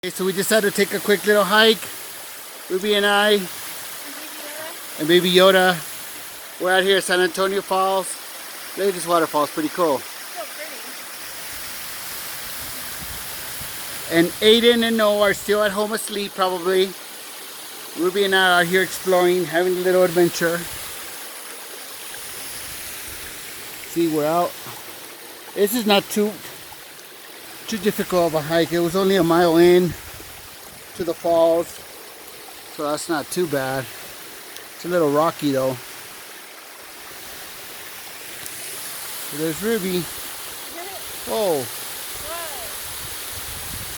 Okay, so we decided to take a quick little hike. Ruby and I and Baby Yoda. We're out here at San Antonio Falls. Look at this waterfall, it's pretty cool. So pretty. And Aiden and Noah are still at home asleep probably. Ruby and I are here exploring, having a little adventure. See, we're out. This is not too difficult of a hike. It was only a mile in to the falls, so that's not too bad. It's a little rocky though. So there's Ruby. Oh.